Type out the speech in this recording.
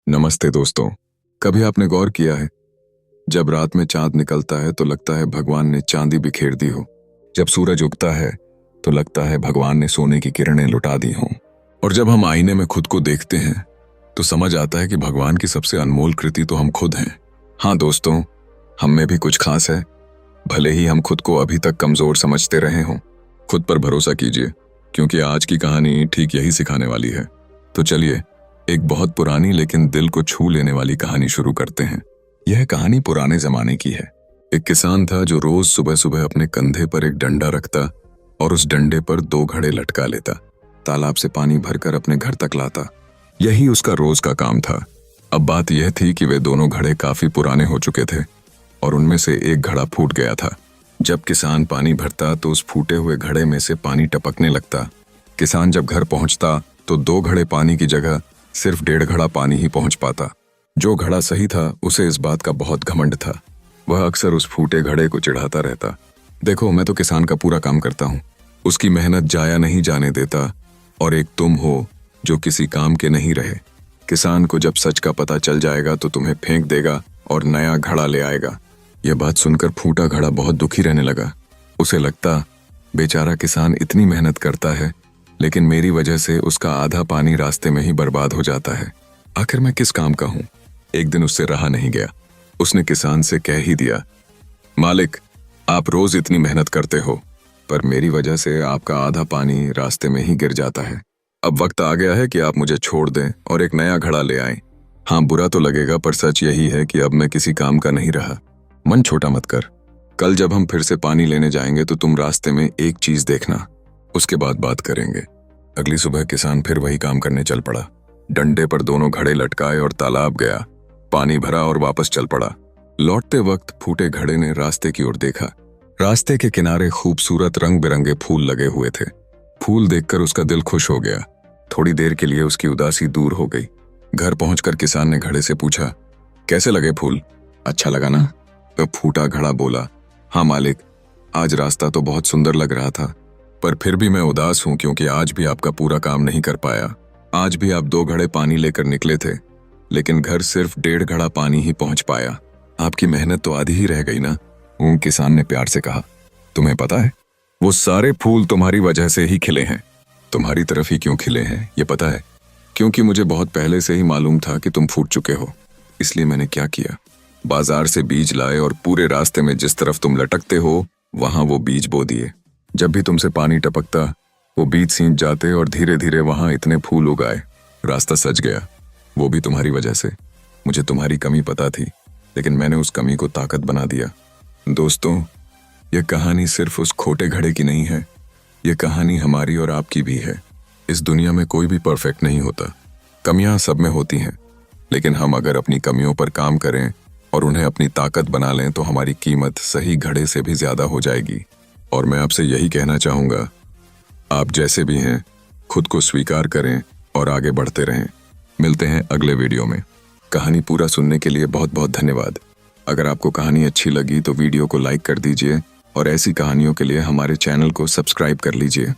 नमस्ते दोस्तों। कभी आपने गौर किया है, जब रात में चांद निकलता है तो लगता है भगवान ने चांदी बिखेर दी हो। जब सूरज उगता है तो लगता है भगवान ने सोने की किरणें लुटा दी हों। और जब हम आईने में खुद को देखते हैं तो समझ आता है कि भगवान की सबसे अनमोल कृति तो हम खुद हैं। हाँ दोस्तों, हम में भी कुछ खास है, भले ही हम खुद को अभी तक कमजोर समझते रहे हों। खुद पर भरोसा कीजिए, क्योंकि आज की कहानी ठीक यही सिखाने वाली है। तो चलिए एक बहुत पुरानी लेकिन दिल को छू लेने वाली कहानी शुरू करते हैं। यह कहानी पुराने जमाने की है। एक किसान था जो रोज सुबह सुबह अपने कंधे पर एक डंडा रखता और उस डंडे पर 2 घड़े लटका लेता, तालाब से पानी भरकर अपने घर तक लाता। यही उसका रोज का काम था। अब बात यह थी कि वे दोनों घड़े काफी पुराने हो चुके थे और उनमें से एक घड़ा फूट गया था। जब किसान पानी भरता तो उस फूटे हुए घड़े में से पानी टपकने लगता। किसान जब घर पहुंचता तो 2 घड़े पानी की जगह सिर्फ 1.5 घड़ा पानी ही पहुंच पाता। जो घड़ा सही था उसे इस बात का बहुत घमंड था। वह अक्सर उस फूटे घड़े को चिढ़ाता रहता, देखो मैं तो किसान का पूरा काम करता हूँ, उसकी मेहनत जाया नहीं जाने देता, और एक तुम हो जो किसी काम के नहीं रहे। किसान को जब सच का पता चल जाएगा तो तुम्हें फेंक देगा और नया घड़ा ले आएगा। यह बात सुनकर फूटा घड़ा बहुत दुखी रहने लगा। उसे लगता, बेचारा किसान इतनी मेहनत करता है लेकिन मेरी वजह से उसका आधा पानी रास्ते में ही बर्बाद हो जाता है। आखिर मैं किस काम का हूँ। एक दिन उससे रहा नहीं गया। उसने किसान से कह ही दिया, मालिक आप रोज इतनी मेहनत करते हो, पर मेरी वजह से आपका आधा पानी रास्ते में ही गिर जाता है। अब वक्त आ गया है कि आप मुझे छोड़ दें और एक नया घड़ा ले आएं। हाँ, बुरा तो लगेगा पर सच यही है कि अब मैं किसी काम का नहीं रहा। मन छोटा मत कर। कल जब हम फिर से पानी लेने जाएंगे तो तुम रास्ते में एक चीज देखना, उसके बाद बात करेंगे। अगली सुबह किसान फिर वही काम करने चल पड़ा। डंडे पर दोनों घड़े लटकाए और तालाब गया, पानी भरा और वापस चल पड़ा। लौटते वक्त फूटे घड़े ने रास्ते की ओर देखा। रास्ते के किनारे खूबसूरत रंग बिरंगे फूल लगे हुए थे। फूल देखकर उसका दिल खुश हो गया। थोड़ी देर के लिए उसकी उदासी दूर हो गई। घर पहुंचकर किसान ने घड़े से पूछा, कैसे लगे फूल? अच्छा लगा ना? वह फूटा घड़ा बोला, हाँ मालिक, आज रास्ता तो बहुत सुंदर लग रहा था, पर फिर भी मैं उदास हूं क्योंकि आज भी आपका पूरा काम नहीं कर पाया। आज भी आप 2 घड़े पानी लेकर निकले थे, लेकिन घर सिर्फ 1.5 घड़ा पानी ही पहुंच पाया। आपकी मेहनत तो आधी ही रह गई ना? किसान ने प्यार से कहा, तुम्हें पता है वो सारे फूल तुम्हारी वजह से ही खिले हैं। तुम्हारी तरफ ही क्यों खिले हैं ये पता है? क्योंकि मुझे बहुत पहले से ही मालूम था कि तुम फूट चुके हो। इसलिए मैंने क्या किया, बाजार से बीज लाए और पूरे रास्ते में जिस तरफ तुम लटकते हो वहां वो बीज बो दिए। जब भी तुमसे पानी टपकता वो बीज सींच जाते और धीरे धीरे वहां इतने फूल उगाए। रास्ता सज गया, वो भी तुम्हारी वजह से। मुझे तुम्हारी कमी पता थी, लेकिन मैंने उस कमी को ताकत बना दिया। दोस्तों, यह कहानी सिर्फ उस खोटे घड़े की नहीं है, यह कहानी हमारी और आपकी भी है। इस दुनिया में कोई भी परफेक्ट नहीं होता। कमियां सब में होती हैं, लेकिन हम अगर अपनी कमियों पर काम करें और उन्हें अपनी ताकत बना लें तो हमारी कीमत सही घड़े से भी ज्यादा हो जाएगी। और मैं आपसे यही कहना चाहूंगा, आप जैसे भी हैं खुद को स्वीकार करें और आगे बढ़ते रहें। मिलते हैं अगले वीडियो में। कहानी पूरा सुनने के लिए बहुत बहुत धन्यवाद। अगर आपको कहानी अच्छी लगी तो वीडियो को लाइक कर दीजिए और ऐसी कहानियों के लिए हमारे चैनल को सब्सक्राइब कर लीजिए।